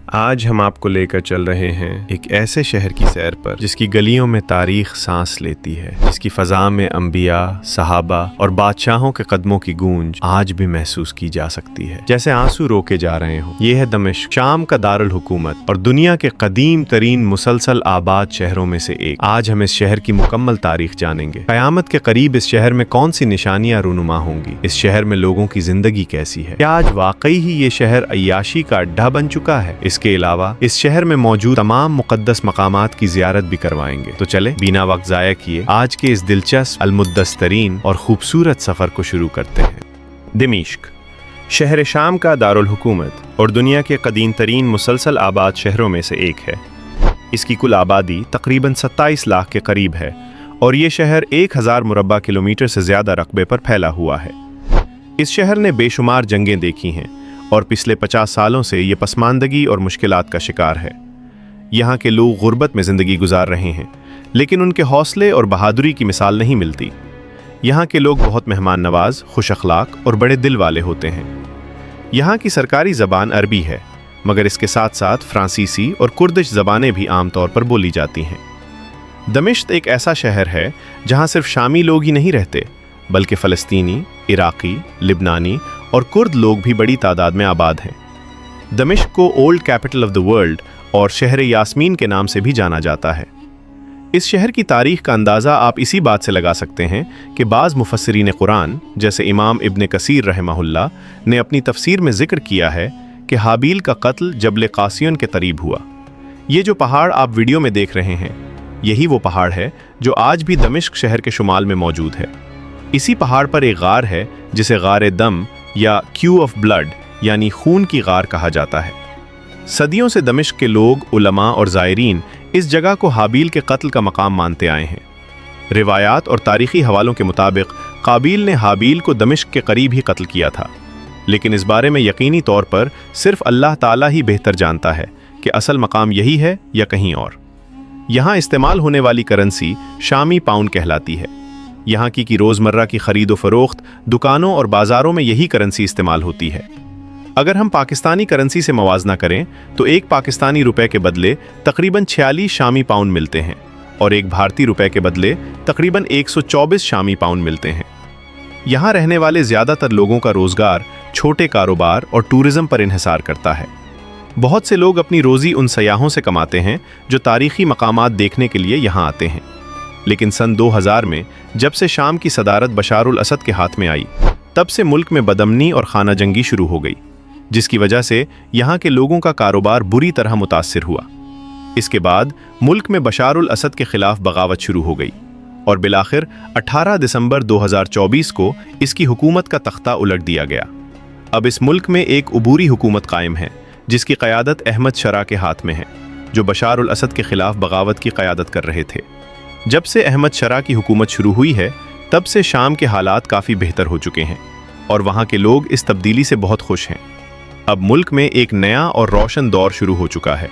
آج ہم آپ کو لے کر چل رہے ہیں ایک ایسے شہر کی سیر پر جس کی گلیوں میں تاریخ سانس لیتی ہے، جس کی فضا میں انبیاء، صحابہ اور بادشاہوں کے قدموں کی گونج آج بھی محسوس کی جا سکتی ہے، جیسے آنسو روکے جا رہے ہوں۔ یہ ہے دمشق، شام کا دارالحکومت اور دنیا کے قدیم ترین مسلسل آباد شہروں میں سے ایک۔ آج ہم اس شہر کی مکمل تاریخ جانیں گے۔ قیامت کے قریب اس شہر میں کون سی نشانیاں رونما ہوں گی؟ اس شہر میں لوگوں کی زندگی کیسی ہے؟ کیا آج واقعی ہی یہ شہر عیاشی کا اڈا بن چکا ہے؟ اس کے علاوہ اس شہر میں موجود تمام مقدس مقامات کی زیارت بھی کروائیں گے۔ تو چلے بنا وقت ضائع کیے آج کے اس دلچسپ، المدسترین اور خوبصورت سفر کو شروع کرتے ہیں۔ دمشق، شہر شام کا دارالحکومت اور دنیا کے قدیم ترین مسلسل آباد شہروں میں سے ایک ہے۔ اس کی کل آبادی تقریباً 27 لاکھ کے قریب ہے اور یہ شہر 1000 مربع کلومیٹر سے زیادہ رقبے پر پھیلا ہوا ہے۔ اس شہر نے بے شمار جنگیں دیکھی ہیں اور پچھلے 50 سالوں سے یہ پسماندگی اور مشکلات کا شکار ہے۔ یہاں کے لوگ غربت میں زندگی گزار رہے ہیں، لیکن ان کے حوصلے اور بہادری کی مثال نہیں ملتی۔ یہاں کے لوگ بہت مہمان نواز، خوش اخلاق اور بڑے دل والے ہوتے ہیں۔ یہاں کی سرکاری زبان عربی ہے، مگر اس کے ساتھ ساتھ فرانسیسی اور کردش زبانیں بھی عام طور پر بولی جاتی ہیں۔ دمشق ایک ایسا شہر ہے جہاں صرف شامی لوگ ہی نہیں رہتے، بلکہ فلسطینی، عراقی، لبنانی اور کرد لوگ بھی بڑی تعداد میں آباد ہیں۔ دمشق کو old capital of the world اور شہر یاسمین کے نام سے بھی جانا جاتا ہے۔ اس شہر کی تاریخ کا اندازہ آپ اسی بات سے لگا سکتے ہیں کہ بعض مفسرین قرآن جیسے امام ابن کثیر رحمہ اللہ نے اپنی تفسیر میں ذکر کیا ہے کہ حابیل کا قتل جبل قاسیون کے قریب ہوا۔ یہ جو پہاڑ آپ ویڈیو میں دیکھ رہے ہیں، یہی وہ پہاڑ ہے جو آج بھی دمشق شہر کے شمال میں موجود ہے۔ اسی پہاڑ پر ایک غار ہے جسے غار دم یا کیو آف بلڈ یعنی خون کی غار کہا جاتا ہے۔ صدیوں سے دمشق کے لوگ، علماء اور زائرین اس جگہ کو حابیل کے قتل کا مقام مانتے آئے ہیں۔ روایات اور تاریخی حوالوں کے مطابق قابیل نے حابیل کو دمشق کے قریب ہی قتل کیا تھا، لیکن اس بارے میں یقینی طور پر صرف اللہ تعالیٰ ہی بہتر جانتا ہے کہ اصل مقام یہی ہے یا کہیں اور۔ یہاں استعمال ہونے والی کرنسی شامی پاؤنڈ کہلاتی ہے۔ یہاں کی روزمرہ کی خرید و فروخت، دکانوں اور بازاروں میں یہی کرنسی استعمال ہوتی ہے۔ اگر ہم پاکستانی کرنسی سے موازنہ کریں تو ایک پاکستانی روپے کے بدلے تقریباً 46 شامی پاؤنڈ ملتے ہیں اور ایک بھارتی روپے کے بدلے تقریباً 124 شامی پاؤنڈ ملتے ہیں۔ یہاں رہنے والے زیادہ تر لوگوں کا روزگار چھوٹے کاروبار اور ٹورزم پر انحصار کرتا ہے۔ بہت سے لوگ اپنی روزی ان سیاحوں سے کماتے ہیں جو تاریخی مقامات دیکھنے کے لیے یہاں آتے ہیں۔ لیکن سن 2000 میں جب سے شام کی صدارت بشار الاسد کے ہاتھ میں آئی، تب سے ملک میں بدامنی اور خانہ جنگی شروع ہو گئی، جس کی وجہ سے یہاں کے لوگوں کا کاروبار بری طرح متاثر ہوا۔ اس کے بعد ملک میں بشار الاسد کے خلاف بغاوت شروع ہو گئی اور بالآخر 18 دسمبر 2024 کو اس کی حکومت کا تختہ الٹ دیا گیا۔ اب اس ملک میں ایک عبوری حکومت قائم ہے جس کی قیادت احمد شرع کے ہاتھ میں ہے، جو بشار الاسد کے خلاف بغاوت کی قیادت کر رہے تھے۔ جب سے احمد شرع کی حکومت شروع ہوئی ہے، تب سے شام کے حالات کافی بہتر ہو چکے ہیں اور وہاں کے لوگ اس تبدیلی سے بہت خوش ہیں۔ اب ملک میں ایک نیا اور روشن دور شروع ہو چکا ہے،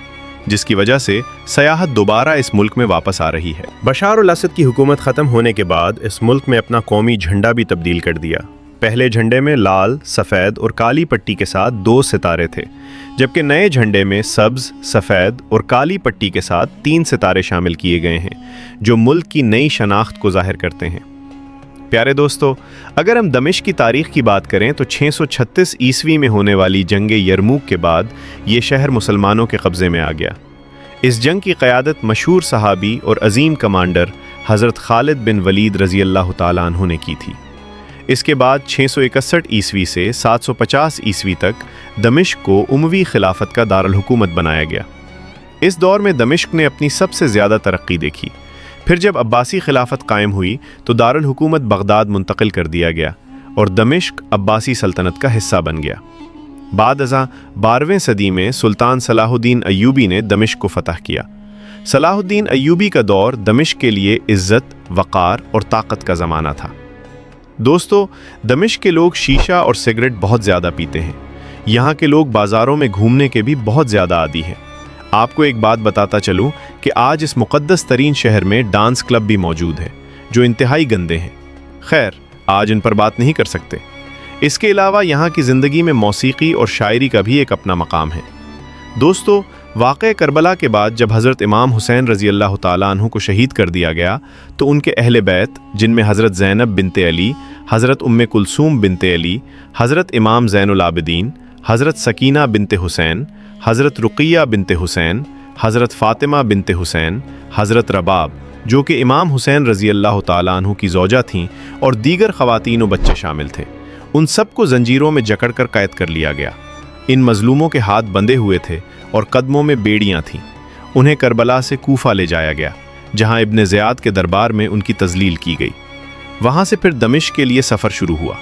جس کی وجہ سے سیاحت دوبارہ اس ملک میں واپس آ رہی ہے۔ بشار الاسد کی حکومت ختم ہونے کے بعد اس ملک میں اپنا قومی جھنڈا بھی تبدیل کر دیا۔ پہلے جھنڈے میں لال، سفید اور کالی پٹی کے ساتھ 2 ستارے تھے، جبکہ نئے جھنڈے میں سبز، سفید اور کالی پٹی کے ساتھ 3 ستارے شامل کیے گئے ہیں، جو ملک کی نئی شناخت کو ظاہر کرتے ہیں۔ پیارے دوستو، اگر ہم دمشق کی تاریخ کی بات کریں تو 636 عیسوی میں ہونے والی جنگ یرموک کے بعد یہ شہر مسلمانوں کے قبضے میں آ گیا۔ اس جنگ کی قیادت مشہور صحابی اور عظیم کمانڈر حضرت خالد بن ولید رضی اللہ تعالیٰ عنہ نے کی تھی۔ اس کے بعد 661 عیسوی سے 750 عیسوی تک دمشق کو اموی خلافت کا دارالحکومت بنایا گیا۔ اس دور میں دمشق نے اپنی سب سے زیادہ ترقی دیکھی۔ پھر جب عباسی خلافت قائم ہوئی تو دارالحکومت بغداد منتقل کر دیا گیا اور دمشق عباسی سلطنت کا حصہ بن گیا۔ بعد ازاں 12ویں صدی میں سلطان صلاح الدین ایوبی نے دمشق کو فتح کیا۔ صلاح الدین ایوبی کا دور دمشق کے لیے عزت، وقار اور طاقت کا زمانہ تھا۔ دوستو، دمشق کے لوگ شیشہ اور سگریٹ بہت زیادہ پیتے ہیں۔ یہاں کے لوگ بازاروں میں گھومنے کے بھی بہت زیادہ عادی ہیں۔ آپ کو ایک بات بتاتا چلوں کہ آج اس مقدس ترین شہر میں ڈانس کلب بھی موجود ہے جو انتہائی گندے ہیں۔ خیر، آج ان پر بات نہیں کر سکتے۔ اس کے علاوہ یہاں کی زندگی میں موسیقی اور شاعری کا بھی ایک اپنا مقام ہے۔ दोस्तों, वाक़े करबला के बाद जब हज़रत इमाम हुसैन रज़ी अल्लाह ताला अन्हु को शहीद कर दिया गया तो उनके अहले बैत, जिनमें हज़रत ज़ैनब बिनते अली, हज़रत उम्मे कुलसूम बिनते अली, हज़रत इमाम ज़ैनुल आबिदीन, हज़रत सकीना बिनते हुसैन, हज़रत रुक़िया बिनते हुसैन, हज़रत फ़ातिमा बिनते हुसैन, हज़रत रबाब जो कि इमाम हुसैन रज़ी अल्लाह ताला अन्हु की ज़ौजा थीं, और दीगर ख़वातीन व बच्चे शामिल थे, उन सबको जंजीरों में जकड़ कर कैद कर लिया गया। इन मज़लूमों के हाथ बंधे हुए थे और कदमों में बेड़ियाँ थीं। उन्हें करबला से कूफा ले जाया गया, जहाँ इब्न ज़ियाद के दरबार में उनकी तज़लील की गई। वहाँ से फिर दमिश्क के लिए सफ़र शुरू हुआ,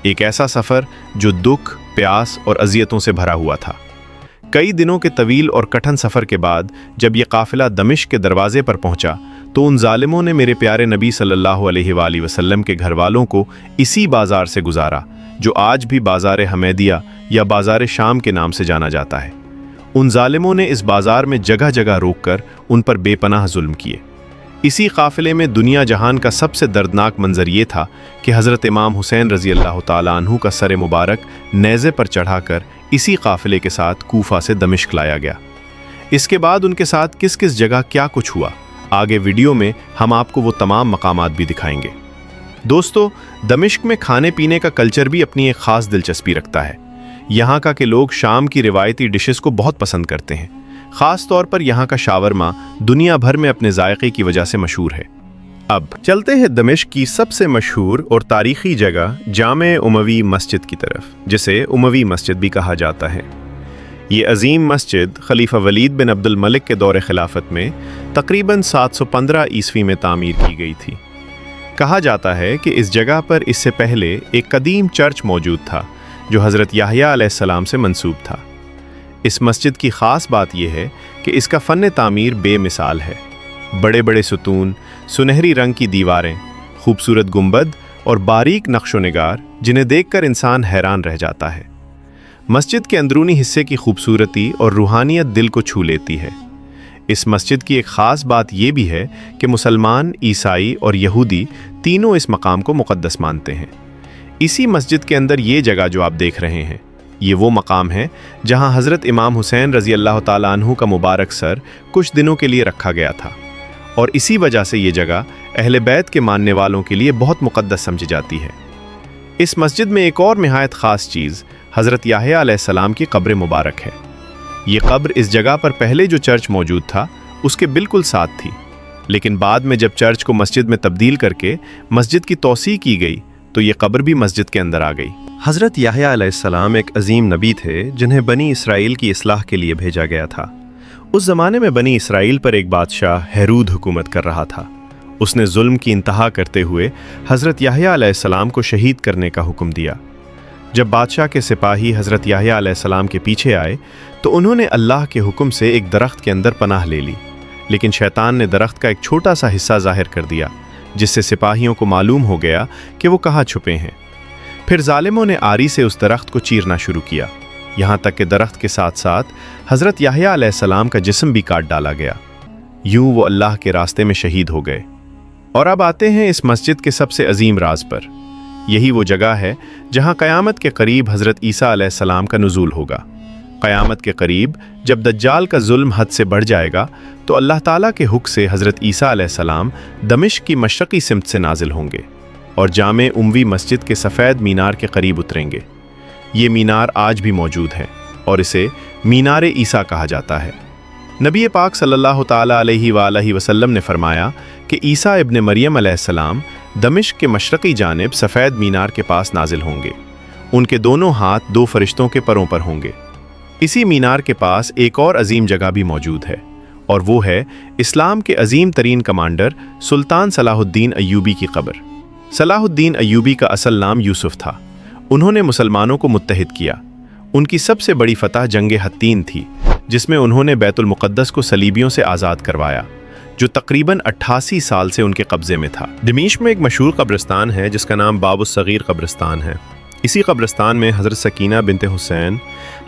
एक ऐसा सफ़र जो दुख, प्यास और अज़ियतों से भरा हुआ था। कई दिनों के तवील और कठिन सफ़र के बाद जब यह काफ़िला दमिश्क के दरवाज़े पर पहुँचा तो उन ज़ालिमों ने मेरे प्यारे नबी सल्लल्लाहु अलैहि वसल्लम के घर वालों को इसी बाज़ार से गुजारा, जो आज भी बाज़ार हमेदिया या बाज़ार शाम के नाम से जाना जाता है। उन ज़ालिमों ने इस बाज़ार में जगह जगह रोककर उन पर बेपनाह जुल्म किए। इसी काफ़िले में दुनिया जहान का सबसे दर्दनाक मंजर ये था कि हज़रत इमाम हुसैन रज़ी अल्लाह ताला अन्हु का सर मुबारक नेज़े पर चढ़ाकर इसी काफ़िले के साथ कूफा से दमिश्क लाया गया। इसके बाद उनके साथ किस किस जगह क्या कुछ हुआ, आगे वीडियो में हम आपको वो तमाम मकामात भी दिखाएंगे। दोस्तों, दमिश्क में खाने पीने का कल्चर भी अपनी एक ख़ास दिलचस्पी रखता है। यहाँ का के लोग शाम की रिवायती डिशेस को बहुत पसंद करते हैं। ख़ास तौर पर यहाँ का शावरमा दुनिया भर में अपने जायके की वजह से मशहूर है। अब चलते हैं दमिश्क की सबसे मशहूर और तारीख़ी जगह जामे उमवी मस्जिद की तरफ, जिसे उमवी मस्जिद भी कहा जाता है। ये अजीम मस्जिद खलीफा वलीद बिन अब्दुल मलिक के दौरे खिलाफत में तकरीबन 715 ईस्वी में तामीर की गई थी। कहा जाता है कि इस जगह पर इससे पहले एक कदीम चर्च मौजूद था जो हज़रत याहया अलैहिस्सलाम से मंसूब था। इस मस्जिद की ख़ास बात यह है कि इसका फ़न तामीर बेमिसाल है। बड़े बड़े सुतून, सुनहरी रंग की दीवारें, खूबसूरत गुंबद और बारीक नक्शो निगार जिन्हें देखकर इंसान हैरान रह जाता है। मस्जिद के अंदरूनी हिस्से की खूबसूरती और रूहानियत दिल को छू लेती है। इस मस्जिद की एक ख़ास बात यह भी है कि मुसलमान, ईसाई और यहूदी तीनों इस मकाम को मुक़द्दस मानते हैं। इसी मस्जिद के अंदर ये जगह जो आप देख रहे हैं, ये वो मकाम है जहां हज़रत इमाम हुसैन रज़ी अल्लाह ताला अन्हु का मुबारक सर कुछ दिनों के लिए रखा गया था, और इसी वजह से ये जगह अहले बैत के मानने वालों के लिए बहुत मुक़द्दस समझी जाती है। इस मस्जिद में एक और निहायत ख़ास चीज़ हज़रत याहया अलैहिस्सलाम की कब्र मुबारक है। ये कब्र इस जगह पर पहले जो चर्च मौजूद था उसके बिल्कुल साथ थी, लेकिन बाद में जब चर्च को मस्जिद में तब्दील करके मस्जिद की तौसी की गई तो ये कब्र भी मस्जिद के अंदर आ गई। हज़रत याहया अलैहिस्सलाम एक अजीम नबी थे जिन्हें बनी इसराइल की इस्लाह के लिए भेजा गया था। उस ज़माने में बनी इसराइल पर एक बादशाह हेरूद हुकूमत कर रहा था। उसने जुल्म की इंतहा करते हुए हज़रत याहया अलैहिस्सलाम को शहीद करने का हुक्म दिया। जब बादशाह के सिपाही हज़रत याहया अलैहिस्सलाम के पीछे आए तो उन्होंने अल्लाह के हुक्म से एक दरख्त के अंदर पनाह ले ली, लेकिन शैतान ने दरख्त का एक छोटा सा हिस्सा ज़ाहिर कर दिया, जिससे सिपाहियों को मालूम हो गया कि वो कहाँ छुपे हैं। फिर ज़ालिमों ने आरी से उस दरख्त को चीरना शुरू किया, यहाँ तक कि दरख्त के साथ साथ हज़रत याहया अलैहिस्सलाम का जिस्म भी काट डाला गया। यूं वो अल्लाह के रास्ते में शहीद हो गए। और अब आते हैं इस मस्जिद के सबसे अजीम राज पर। यही वो जगह है जहाँ क़यामत के करीब हज़रत ईसा अलैहिस्सलाम का नुज़ूल होगा। क़यामत के करीब जब दज्जाल का जुल्म हद से बढ़ जाएगा तो अल्लाह ताला के हुक्म से हज़रत ईसा अलैहिस्सलाम दमिश्क की मशरक़ी सिमत से नाजिल होंगे और जामे उमवी मस्जिद के सफ़ेद मीनार के करीब उतरेंगे। ये मीनार आज भी मौजूद है और इसे मीनार ईसा कहा जाता है। नबी पाक सल्लल्लाहु ताला अलैहि वसल्लम ने फरमाया कि ईसा इब्न मरियम अलैहिस्सलाम दमिश्क के मशरक़ी जानिब सफ़ेद मीनार के पास नाजिल होंगे। उनके दोनों हाथ दो फरिश्तों के परों पर होंगे। इसी मीनार के पास एक और अजीम जगह भी मौजूद है, और वो है इस्लाम के अजीम तरीन कमांडर सुल्तान सलाहुद्दीन अय्यूबी की कब्र। सलाहुद्दीन अय्यूबी का असल नाम यूसुफ था। उन्होंने मुसलमानों को मुत्तहिद किया। उनकी सबसे बड़ी फतह जंग हत्तीन थी, जिसमें उन्होंने बैतुल मुक़द्दस को सलीबियों से आज़ाद करवाया, जो तकरीबन 88 साल से उनके कब्ज़े में था। दमिश्क में एक मशहूर कब्रिस्तान है जिसका नाम बाबुस सगीर कब्रिस्तान है। इसी कब्रिस्तान में हज़रत सकीना बिनते हुसैन,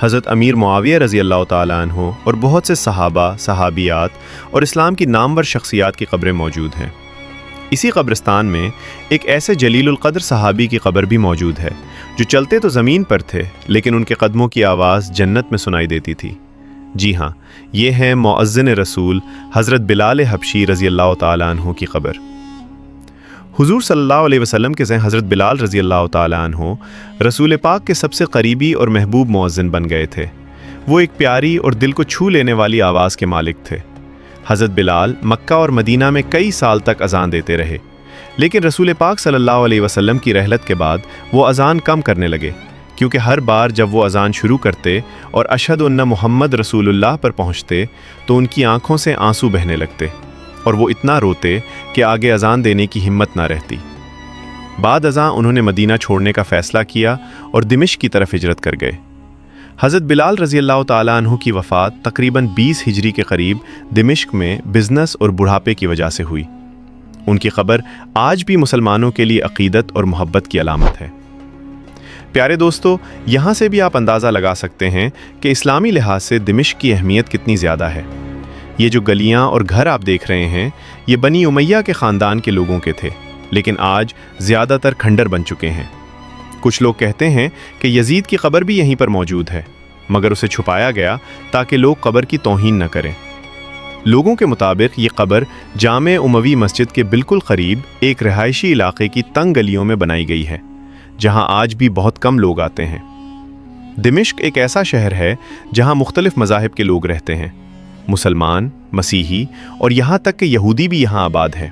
हज़रत अमीर मुआविया रज़ी अल्लाह ताला अन्हु और बहुत से सहाबा, सहाबियात और इस्लाम की नामवर शख्सियात की कब्रें मौजूद हैं। इसी कब्रिस्तान में एक ऐसे जलीलुल क़द्र सहाबी की कब्र भी मौजूद है जो चलते तो ज़मीन पर थे, लेकिन उनके कदमों की आवाज़ जन्नत में सुनाई देती थी। जी हाँ, ये है मुअज्जिन रसूल हज़रत बिलाल हबशी रज़ी अल्लाह ताला अन्हु की ख़बर। हुज़ूर सल्लल्लाहु अलैहि वसल्लम के ज़ैन हज़रत बिलाल रज़ी अल्लाह ताला अन्हु रसूल पाक के सबसे करीबी और महबूब मुअज्जिन बन गए थे। वो एक प्यारी और दिल को छू लेने वाली आवाज़ के मालिक थे। हज़रत बिलाल मक्का और मदीना में कई साल तक अज़ान देते रहे, लेकिन रसूल पाक सल्लल्लाहु अलैहि वसल्लम की रहलत के बाद वो अज़ान कम करने लगे, क्योंकि हर बार जब वो अज़ान शुरू करते और अशहदु अन्ना मुहम्मद रसूलुल्लाह पर पहुँचते तो उनकी आंखों से आंसू बहने लगते और वो इतना रोते कि आगे अज़ान देने की हिम्मत ना रहती। बाद अज़ां उन्होंने मदीना छोड़ने का फ़ैसला किया और दिमिश्क की तरफ हिजरत कर गए। हज़रत बिलाल रज़ी अल्लाह ताला अन्हु की वफ़ात तकरीबन 20 हिजरी के करीब दिमिश्क में बिज़नेस और बुढ़ापे की वजह से हुई। उनकी ख़बर आज भी मुसलमानों के लिए अक़ीदत और मोहब्बत की अलामत है। प्यारे दोस्तों, यहाँ से भी आप अंदाज़ा लगा सकते हैं कि इस्लामी लिहाज से दिमिश्क की अहमियत कितनी ज़्यादा है। ये जो गलियाँ और घर आप देख रहे हैं, ये बनी उमैया के ख़ानदान के लोगों के थे, लेकिन आज ज़्यादातर खंडर बन चुके हैं। कुछ लोग कहते हैं कि यजीद की कब्र भी यहीं पर मौजूद है, मगर उसे छुपाया गया ताकि लोग कब्र की तौहीन न करें। लोगों के मुताबिक ये कब्र जामे उमवी मस्जिद के बिल्कुल करीब एक रिहायशी इलाके की तंग गलियों में बनाई गई है, जहां आज भी बहुत कम लोग आते हैं। दिमिश्क एक ऐसा शहर है जहां मुख्तलिफ मज़ाहिब के लोग रहते हैं, मुसलमान, मसीही और यहाँ तक कि यहूदी भी यहाँ आबाद है।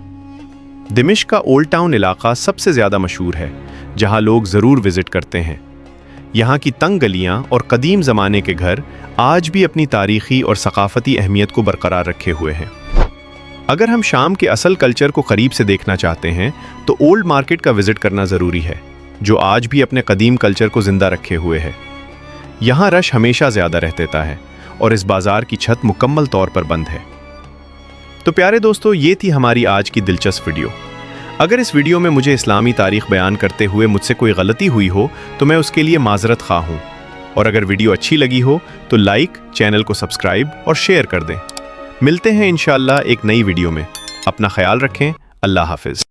दिमिश्क का ओल्ड टाउन इलाका सबसे ज़्यादा मशहूर है, जहाँ लोग ज़रूर विज़िट करते हैं। यहाँ की तंग गलियाँ और कदीम ज़माने के घर आज भी अपनी तारीख़ी और सक़ाफ़ती अहमियत को बरकरार रखे हुए हैं। अगर हम शाम के असल कल्चर को करीब से देखना चाहते हैं तो ओल्ड मार्केट का विज़िट करना ज़रूरी है, जो आज भी अपने कदीम कल्चर को ज़िंदा रखे हुए है। यहाँ रश हमेशा ज़्यादा रहता है और इस बाज़ार की छत मुकम्मल तौर पर बंद है। तो प्यारे दोस्तों, ये थी हमारी आज की दिलचस्प वीडियो। अगर इस वीडियो में मुझे इस्लामी तारीख़ बयान करते हुए मुझसे कोई गलती हुई हो तो मैं उसके लिए माज़रत ख़्वाह हूँ, और अगर वीडियो अच्छी लगी हो तो लाइक, चैनल को सब्सक्राइब और शेयर कर दें। मिलते हैं इंशाअल्लाह एक नई वीडियो में। अपना ख्याल रखें। अल्लाह हाफ़िज़।